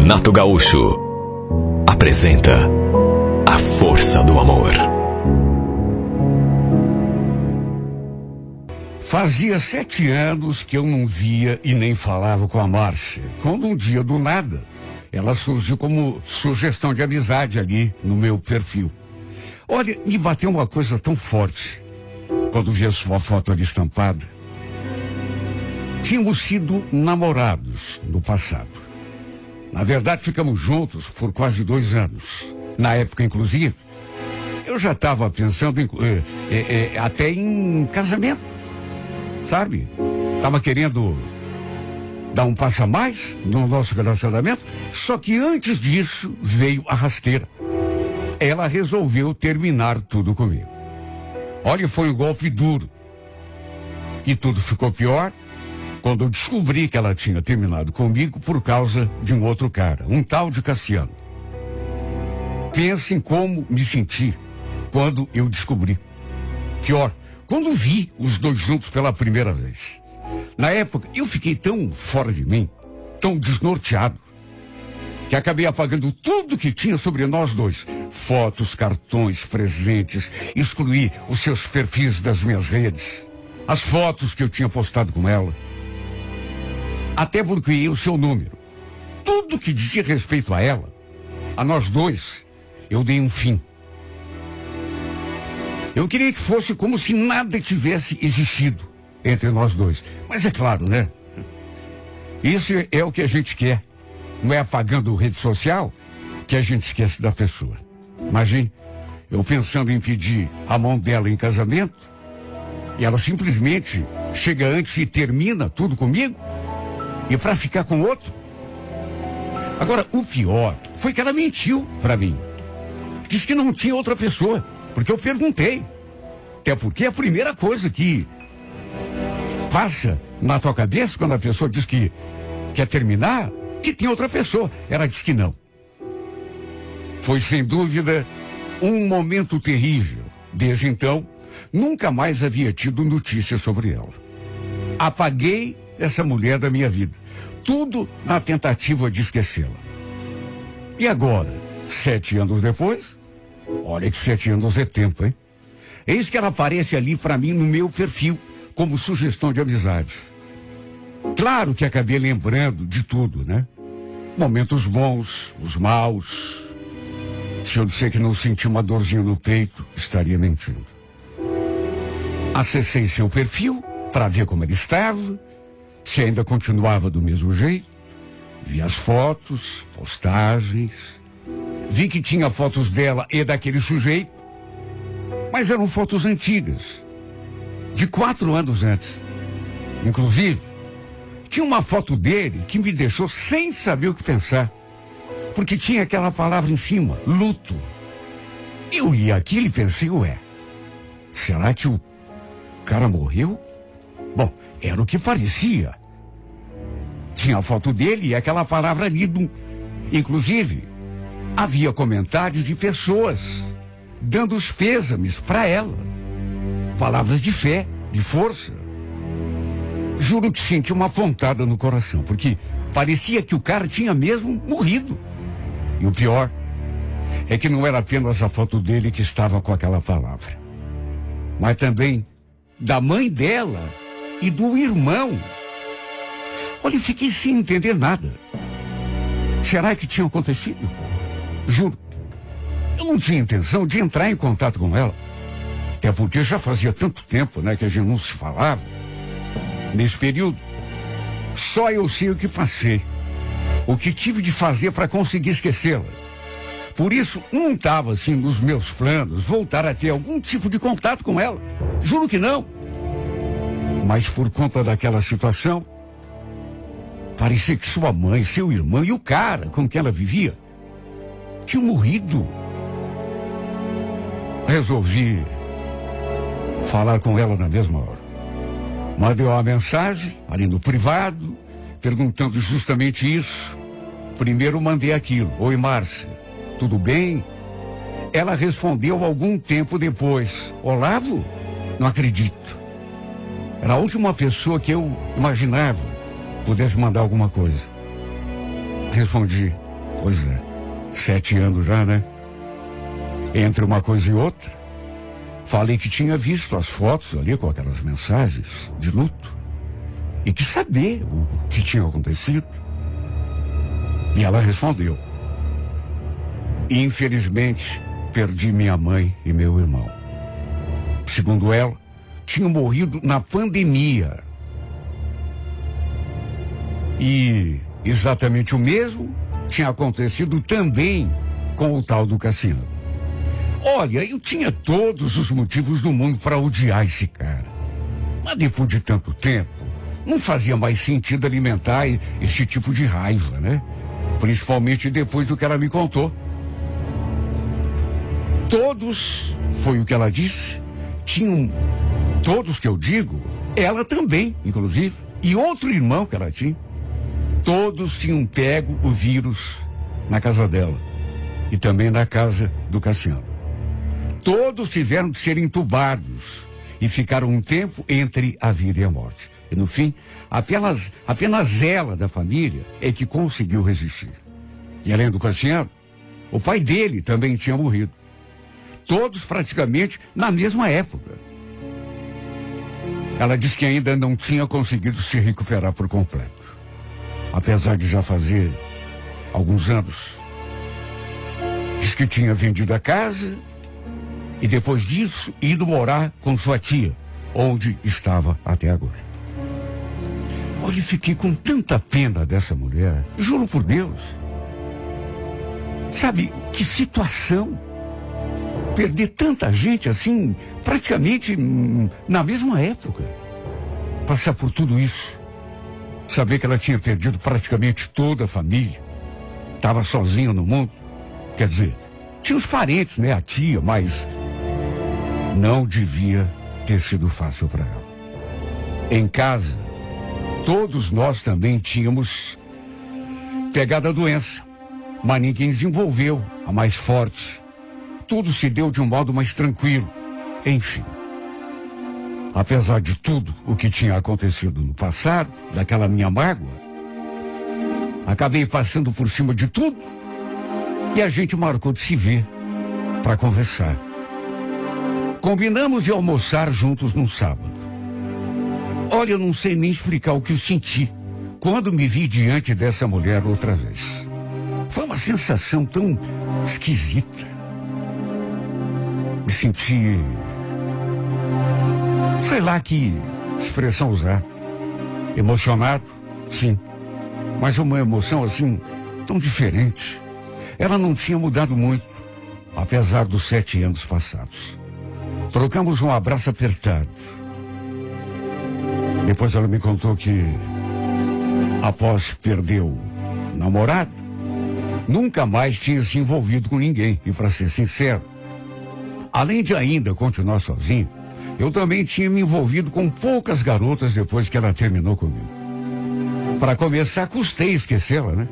Renato Gaúcho apresenta A Força do Amor. Fazia 7 anos que eu não via e nem falava com a Márcia, quando um dia, do nada, ela surgiu como sugestão de amizade ali no meu perfil. Olha, me bateu uma coisa tão forte quando vi a sua foto ali estampada. Tínhamos sido namorados no passado. Na verdade, ficamos juntos por quase 2 anos. Na época, inclusive, eu já estava pensando até em casamento, sabe? Estava querendo dar um passo a mais no nosso relacionamento, só que antes disso veio a rasteira. Ela resolveu terminar tudo comigo. Olha, foi um golpe duro. E tudo ficou pior quando eu descobri que ela tinha terminado comigo por causa de um outro cara, um tal de Cassiano. Pense em como me senti quando eu descobri. Pior, quando vi os dois juntos pela primeira vez. Na época, eu fiquei tão fora de mim, tão desnorteado, que acabei apagando tudo que tinha sobre nós dois. Fotos, cartões, presentes, excluí os seus perfis das minhas redes, as fotos que eu tinha postado com ela. Até bloqueei o seu número. Tudo que dizia respeito a ela, a nós dois, eu dei um fim. Eu queria que fosse como se nada tivesse existido entre nós dois. Mas é claro, né? Isso é o que a gente quer. Não é apagando rede social que a gente esquece da pessoa. Imagine, eu pensando em pedir a mão dela em casamento, e ela simplesmente chega antes e termina tudo comigo, e para ficar com outro. Agora, o pior foi que ela mentiu para mim. Disse que não tinha outra pessoa, porque eu perguntei. Até porque a primeira coisa que passa na tua cabeça quando a pessoa diz que quer terminar, que tem outra pessoa. Ela disse que não. Foi sem dúvida um momento terrível. Desde então, nunca mais havia tido notícias sobre ela. Apaguei essa mulher da minha vida. Tudo na tentativa de esquecê-la. E agora, 7 anos depois, olha que 7 anos é tempo, hein? Eis que ela aparece ali para mim no meu perfil, como sugestão de amizade. Claro que acabei lembrando de tudo, né? Momentos bons, os maus. Se eu disser que não senti uma dorzinha no peito, estaria mentindo. Acessei seu perfil para ver como ele estava, se ainda continuava do mesmo jeito. Vi as fotos, postagens. Vi que tinha fotos dela e daquele sujeito, mas eram fotos antigas, de 4 anos antes. Inclusive, tinha uma foto dele que me deixou sem saber o que pensar, porque tinha aquela palavra em cima, luto. Eu li aquilo e pensei, ué, será que o cara morreu? Bom, era o que parecia. Tinha a foto dele e aquela palavra ali. Inclusive, havia comentários de pessoas dando os pêsames para ela. Palavras de fé, de força. Juro que senti uma pontada no coração, porque parecia que o cara tinha mesmo morrido. E o pior é que não era apenas a foto dele que estava com aquela palavra, mas também da mãe dela e do irmão. Olha, eu fiquei sem entender nada. Será que tinha acontecido? Juro, eu não tinha intenção de entrar em contato com ela. Até porque já fazia tanto tempo, né, que a gente não se falava. Nesse período, só eu sei o que passei. O que tive de fazer para conseguir esquecê-la. Por isso, não estava assim nos meus planos voltar a ter algum tipo de contato com ela. Juro que não. Mas por conta daquela situação, parecia que sua mãe, seu irmão e o cara com quem ela vivia tinham morrido. Resolvi falar com ela na mesma hora. Mandei uma mensagem ali no privado, perguntando justamente isso. Primeiro mandei aquilo: oi, Márcia, tudo bem? Ela respondeu algum tempo depois: Olavo? Não acredito. Era a última pessoa que eu imaginava pudesse mandar alguma coisa. Respondi: Pois é, 7 anos já, né? Entre uma coisa e outra, falei que tinha visto as fotos ali com aquelas mensagens de luto e quis saber o que tinha acontecido. E ela respondeu: infelizmente, perdi minha mãe e meu irmão. Segundo ela, tinham morrido na pandemia. E exatamente o mesmo tinha acontecido também com o tal do Cassiano. Olha, eu tinha todos os motivos do mundo para odiar esse cara. Mas depois de tanto tempo, não fazia mais sentido alimentar esse tipo de raiva, né? Principalmente depois do que ela me contou. Todos, foi o que ela disse, tinham, todos que eu digo, ela também, inclusive, e outro irmão que ela tinha, todos tinham pego o vírus na casa dela e também na casa do Cassiano. Todos tiveram de ser entubados e ficaram um tempo entre a vida e a morte. E no fim, apenas ela da família é que conseguiu resistir. E além do Cassiano, o pai dele também tinha morrido. Todos praticamente na mesma época. Ela disse que ainda não tinha conseguido se recuperar por completo. Apesar de já fazer alguns anos. Diz que tinha vendido a casa e depois disso ido morar com sua tia, onde estava até agora. Olha, fiquei com tanta pena dessa mulher, juro por Deus. Sabe, que situação. Perder tanta gente assim, praticamente na mesma época. Passar por tudo isso. Saber que ela tinha perdido praticamente toda a família. Estava sozinha no mundo. Quer dizer, tinha os parentes, né? A tia, mas não devia ter sido fácil para ela. Em casa, todos nós também tínhamos pegado a doença, mas ninguém desenvolveu a mais forte. Tudo se deu de um modo mais tranquilo. Enfim, apesar de tudo o que tinha acontecido no passado, daquela minha mágoa, acabei passando por cima de tudo e a gente marcou de se ver para conversar. Combinamos de almoçar juntos num sábado. Olha, eu não sei nem explicar o que eu senti quando me vi diante dessa mulher outra vez. Foi uma sensação tão esquisita. Me senti, sei lá que expressão usar, emocionado, sim, mas uma emoção assim, tão diferente. Ela não tinha mudado muito, apesar dos 7 anos passados. Trocamos um abraço apertado. Depois ela me contou que, após perder o namorado, nunca mais tinha se envolvido com ninguém. E para ser sincero, além de ainda continuar sozinho, eu também tinha me envolvido com poucas garotas depois que ela terminou comigo. Para começar, custei esquecê-la, né?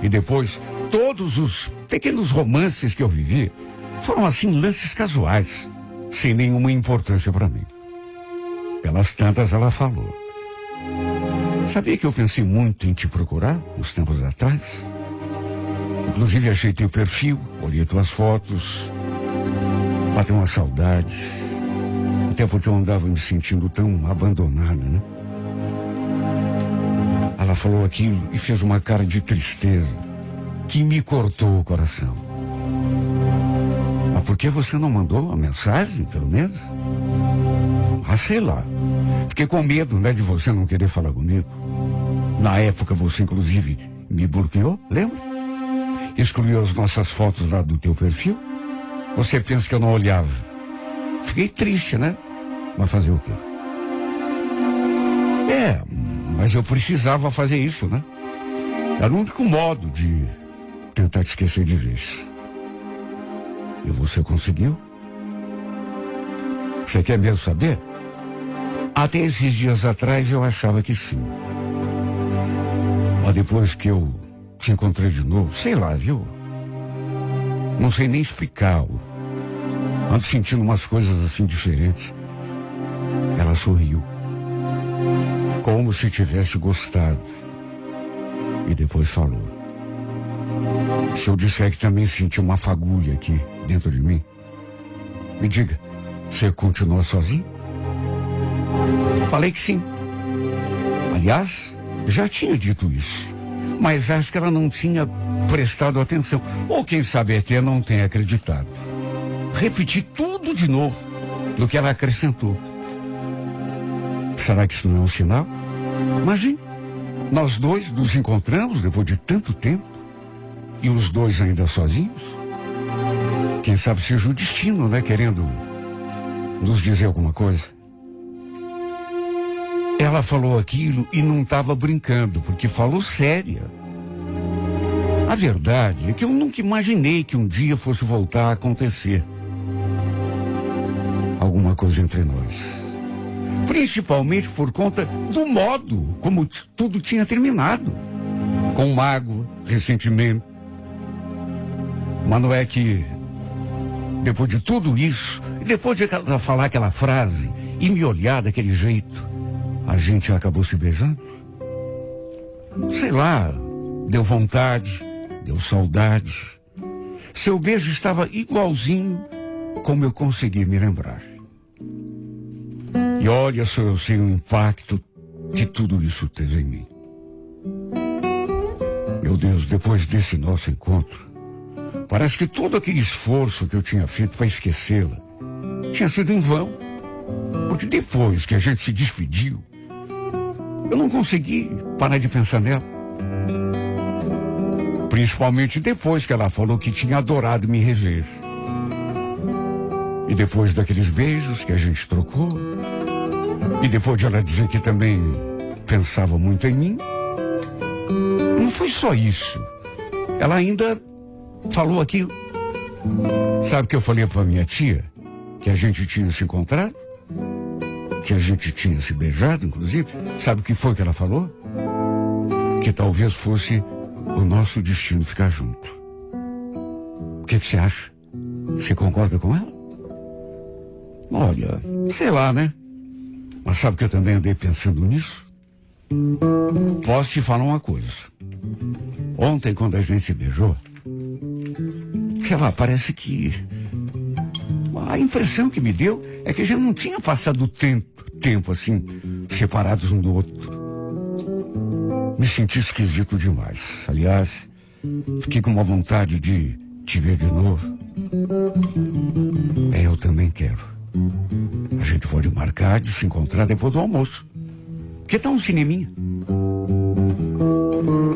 E depois, todos os pequenos romances que eu vivi foram assim lances casuais, sem nenhuma importância para mim. Pelas tantas ela falou: sabia que eu pensei muito em te procurar uns tempos atrás? Inclusive achei teu perfil, olhei tuas fotos, bateu uma saudade, até porque eu andava me sentindo tão abandonada, né? Ela falou aquilo e fez uma cara de tristeza que me cortou o coração. Mas por que você não mandou a mensagem, pelo menos? Ah, sei lá. Fiquei com medo, né, de você não querer falar comigo. Na época você, inclusive, me bloqueou, lembra? Excluiu as nossas fotos lá do teu perfil. Você pensa que eu não olhava. Fiquei triste, né? Mas fazer o quê? Mas eu precisava fazer isso, né? Era o único modo de tentar te esquecer de vez. E você conseguiu? Você quer mesmo saber? Até esses dias atrás eu achava que sim. Mas depois que eu te encontrei de novo, sei lá, viu? Não sei nem explicar. Ando sentindo umas coisas assim diferentes. Ela sorriu. Como se tivesse gostado. E depois falou: Se eu disser que também senti uma fagulha aqui dentro de mim, me diga, você continua sozinho? Falei que sim. Aliás, já tinha dito isso, mas acho que ela não tinha prestado atenção, ou quem sabe até não tenha acreditado. Repeti tudo de novo do que ela acrescentou. Será que isso não é um sinal? Imagine, nós dois nos encontramos depois de tanto tempo e os dois ainda sozinhos. Quem sabe seja o destino, né? Querendo nos dizer alguma coisa. Ela falou aquilo e não estava brincando, porque falou séria. A verdade é que eu nunca imaginei que um dia fosse voltar a acontecer alguma coisa entre nós. Principalmente por conta do modo como tudo tinha terminado. Com mágoa, ressentimento. Mas não é que, depois de tudo isso, depois de ela falar aquela frase e me olhar daquele jeito, a gente acabou se beijando? Sei lá, deu vontade, deu saudade. Seu beijo estava igualzinho como eu consegui me lembrar. E olha só, eu sei o impacto que tudo isso teve em mim. Meu Deus, depois desse nosso encontro, parece que todo aquele esforço que eu tinha feito para esquecê-la tinha sido em vão. Porque depois que a gente se despediu, eu não consegui parar de pensar nela. Principalmente depois que ela falou que tinha adorado me rever. E depois daqueles beijos que a gente trocou, e depois de ela dizer que também pensava muito em mim, não foi só isso. Ela ainda falou aquilo. Sabe o que eu falei para minha tia? Que a gente tinha se encontrado? Que a gente tinha se beijado, inclusive? Sabe o que foi que ela falou? Que talvez fosse o nosso destino ficar junto. O que você acha? Você concorda com ela? Olha, sei lá, né? Mas sabe que eu também andei pensando nisso? Posso te falar uma coisa. Ontem, quando a gente se beijou, sei lá, parece que a impressão que me deu é que a gente não tinha passado tempo assim, separados um do outro. Me senti esquisito demais. Aliás, fiquei com uma vontade de te ver de novo. Eu também quero. A gente pode marcar de se encontrar depois do almoço. Que tal um cineminha?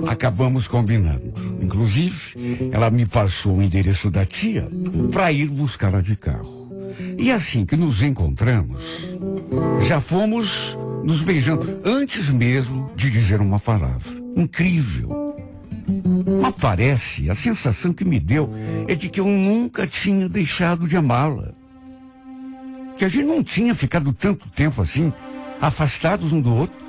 Acabamos combinando. Inclusive, ela me passou o endereço da tia para ir buscá-la de carro. E assim que nos encontramos, já fomos nos beijando antes mesmo de dizer uma palavra. Incrível. Mas parece, a sensação que me deu é de que eu nunca tinha deixado de amá-la. Que a gente não tinha ficado tanto tempo assim, afastados um do outro.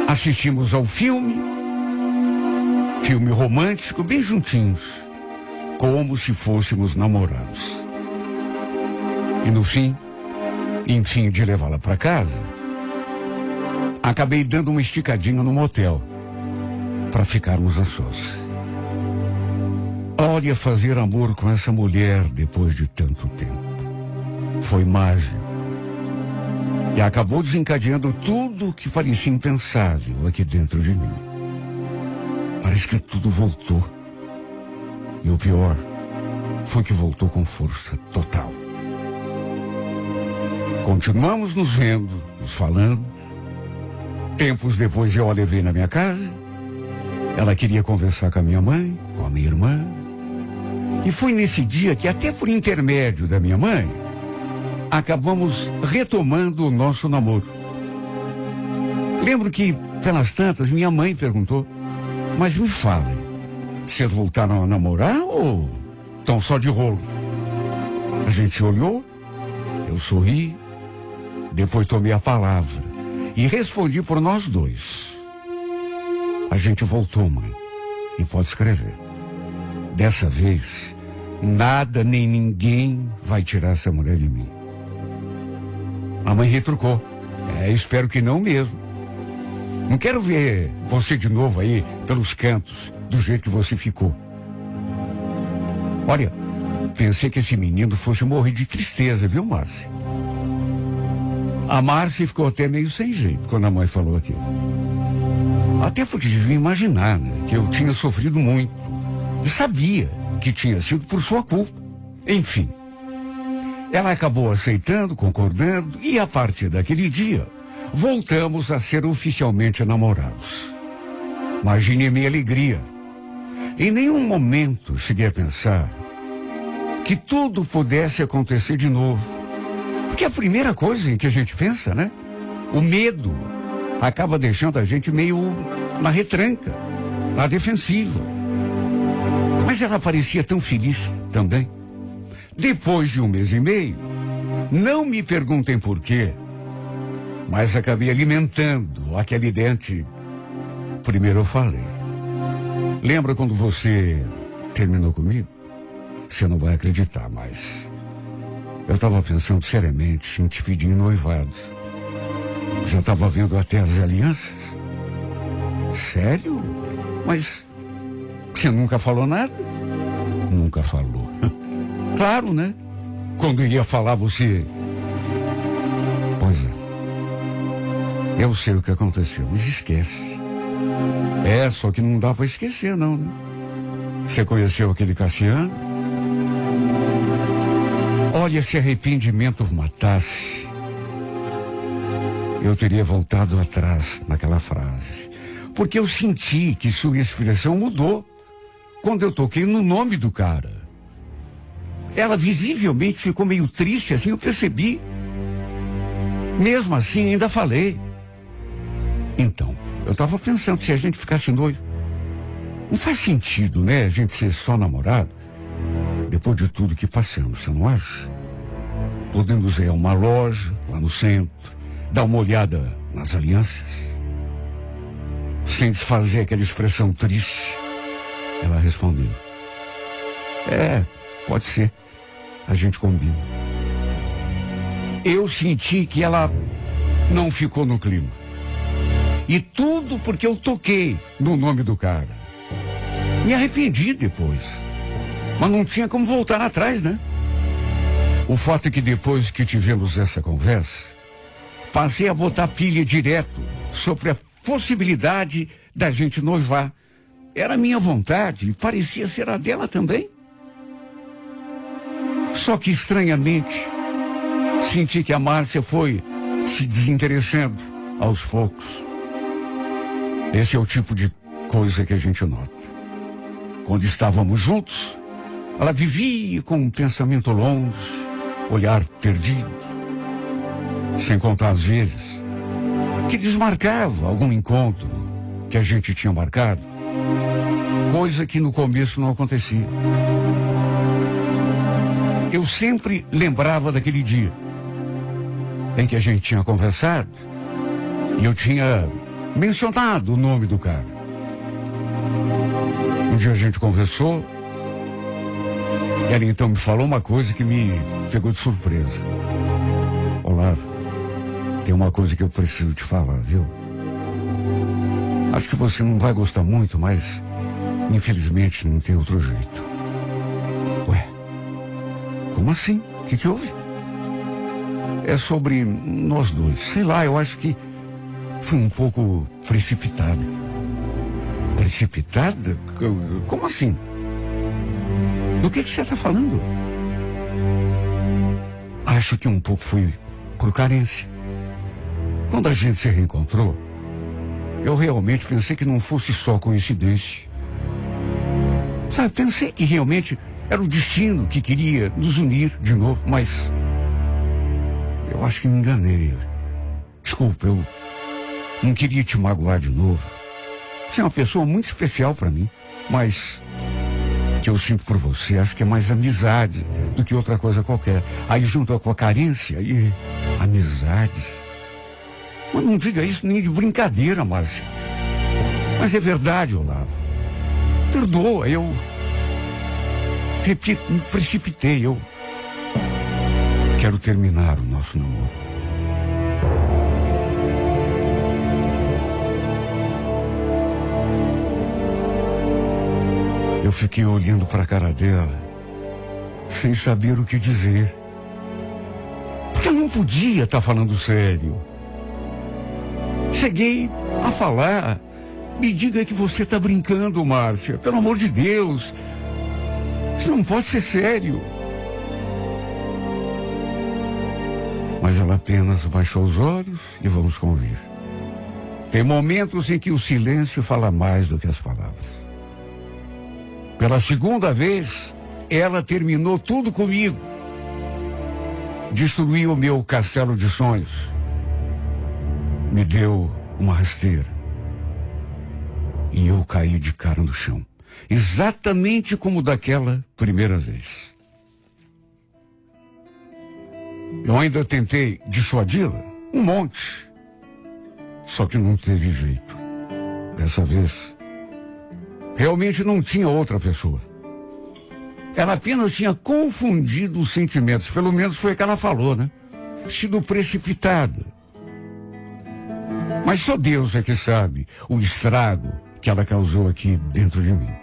Assistimos ao filme romântico, bem juntinhos, como se fôssemos namorados. E no fim, enfim de levá-la para casa, acabei dando uma esticadinha no motel para ficarmos a sós. Olha, fazer amor com essa mulher depois de tanto tempo foi mágico. E acabou desencadeando tudo que parecia impensável aqui dentro de mim. Parece que tudo voltou. E o pior foi que voltou com força total. Continuamos nos vendo, nos falando. Tempos depois eu a levei na minha casa. Ela queria conversar com a minha mãe, com a minha irmã. E foi nesse dia que, até por intermédio da minha mãe, acabamos retomando o nosso namoro. Lembro que, pelas tantas, minha mãe perguntou: mas me falem, vocês voltaram a namorar ou estão só de rolo? A gente olhou, eu sorri, depois tomei a palavra e respondi por nós dois. A gente voltou, mãe, e pode escrever. Dessa vez, nada nem ninguém vai tirar essa mulher de mim. A mãe retrucou: espero que não mesmo. Não quero ver você de novo aí pelos cantos, do jeito que você ficou. Olha, pensei que esse menino fosse morrer de tristeza, viu, Márcia? A Márcia ficou até meio sem jeito quando a mãe falou aquilo. Até porque devia imaginar, né, que eu tinha sofrido muito. E sabia que tinha sido por sua culpa. Enfim, ela acabou aceitando, concordando, e a partir daquele dia, voltamos a ser oficialmente namorados. Imagine a minha alegria. Em nenhum momento cheguei a pensar que tudo pudesse acontecer de novo. Porque a primeira coisa em que a gente pensa, né? O medo acaba deixando a gente meio na retranca, na defensiva. Mas ela parecia tão feliz também. Depois de 1 mês e meio, não me perguntem por quê, mas acabei alimentando aquela ideia antiga. Primeiro eu falei: lembra quando você terminou comigo? Você não vai acreditar, mas eu estava pensando seriamente em te pedir em noivado. Já estava vendo até as alianças. Sério? Mas você nunca falou nada? Nunca falou. Claro, né? Quando eu ia falar, você... Pois é. Eu sei o que aconteceu, mas esquece. Só que não dá pra esquecer, não, né? Você conheceu aquele Cassiano? Olha, se arrependimento matasse, eu teria voltado atrás naquela frase. Porque eu senti que sua expressão mudou quando eu toquei no nome do cara. Ela visivelmente ficou meio triste, assim eu percebi. Mesmo assim, ainda falei: então, eu estava pensando, se a gente ficasse noivo, não faz sentido, né, a gente ser só namorado, depois de tudo que passamos, você não acha? Podemos ir a uma loja, lá no centro, dar uma olhada nas alianças, sem desfazer aquela expressão triste. Ela respondeu: pode ser, a gente combina. Eu senti que ela não ficou no clima. E tudo porque eu toquei no nome do cara. Me arrependi depois. Mas não tinha como voltar atrás, né? O fato é que depois que tivemos essa conversa, passei a botar pilha direto sobre a possibilidade da gente noivar. Era minha vontade e parecia ser a dela também. Só que estranhamente, senti que a Márcia foi se desinteressando aos poucos. Esse é o tipo de coisa que a gente nota. Quando estávamos juntos, ela vivia com um pensamento longe, olhar perdido. Sem contar às vezes que desmarcava algum encontro que a gente tinha marcado, coisa que no começo não acontecia. Eu sempre lembrava daquele dia em que a gente tinha conversado e eu tinha mencionado o nome do cara. Um dia a gente conversou e ela então me falou uma coisa que me pegou de surpresa. Olá, tem uma coisa que eu preciso te falar, viu? Acho que você não vai gostar muito, mas infelizmente não tem outro jeito. Ué, como assim? O que houve? É sobre nós dois. Sei lá, eu acho que fui um pouco precipitada. Precipitada? Como assim? Do que você está falando? Acho que um pouco foi por carência. Quando a gente se reencontrou, eu realmente pensei que não fosse só coincidência. Sabe, pensei que realmente era o destino que queria nos unir de novo, mas eu acho que me enganei. Desculpa, eu não queria te magoar de novo. Você é uma pessoa muito especial para mim, mas o que eu sinto por você acho que é mais amizade do que outra coisa qualquer. Aí junto com a carência e amizade. Mas não diga isso nem de brincadeira, Márcia. Mas é verdade, Olavo. Perdoa, eu... Repito, me precipitei, eu... Quero terminar o nosso namoro. Eu fiquei olhando para a cara dela, sem saber o que dizer. Porque eu não podia estar falando sério. Cheguei a falar. Me diga que você está brincando, Márcia. Pelo amor de Deus. Isso não pode ser sério. Mas ela apenas baixou os olhos e vamos convir. Tem momentos em que o silêncio fala mais do que as palavras. Pela segunda vez, ela terminou tudo comigo. Destruiu o meu castelo de sonhos. Me deu uma rasteira. E eu caí de cara no chão. Exatamente como daquela primeira vez. Eu ainda tentei dissuadi-la, um monte. Só que não teve jeito. Dessa vez, realmente não tinha outra pessoa. Ela apenas tinha confundido os sentimentos. Pelo menos foi o que ela falou, né? Sido precipitada. Mas só Deus é que sabe o estrago que ela causou aqui dentro de mim.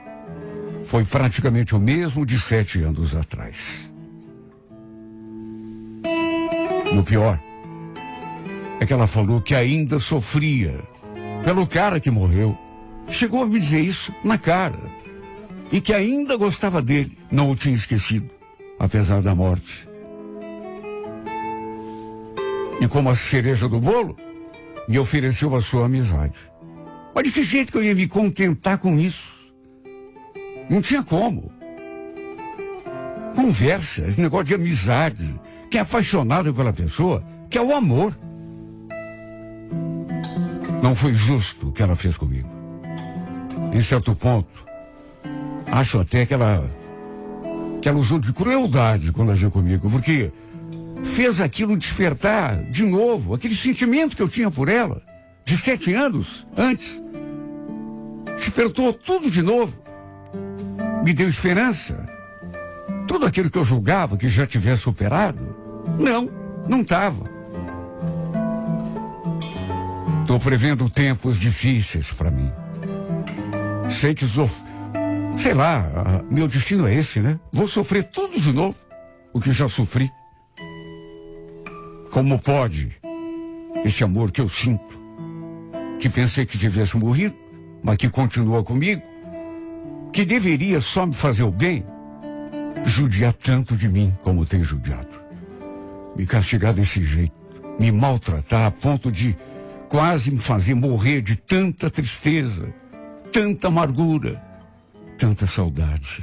Foi praticamente o mesmo de 7 anos atrás. E o pior é que ela falou que ainda sofria pelo cara que morreu. Chegou a me dizer isso na cara. E que ainda gostava dele. Não o tinha esquecido, apesar da morte. E como a cereja do bolo, me ofereceu a sua amizade. Mas de que jeito que eu ia me contentar com isso? Não tinha como. Conversa, esse negócio de amizade. Quem é apaixonado pela pessoa, que é o amor. Não foi justo o que ela fez comigo. Em certo ponto, acho até que ela usou de crueldade quando agiu comigo, porque fez aquilo despertar de novo, aquele sentimento que eu tinha por ela, de 7 anos antes. Despertou tudo de novo. Me deu esperança. Tudo aquilo que eu julgava que já tivesse superado, não estava. Estou prevendo tempos difíceis para mim. Sei que sei lá, meu destino é esse, né? Vou sofrer tudo de novo, o que já sofri. Como pode esse amor que eu sinto, que pensei que tivesse morrido, mas que continua comigo, que deveria só me fazer o bem, judiar tanto de mim como tem judiado, me castigar desse jeito, me maltratar a ponto de quase me fazer morrer de tanta tristeza, tanta amargura, tanta saudade.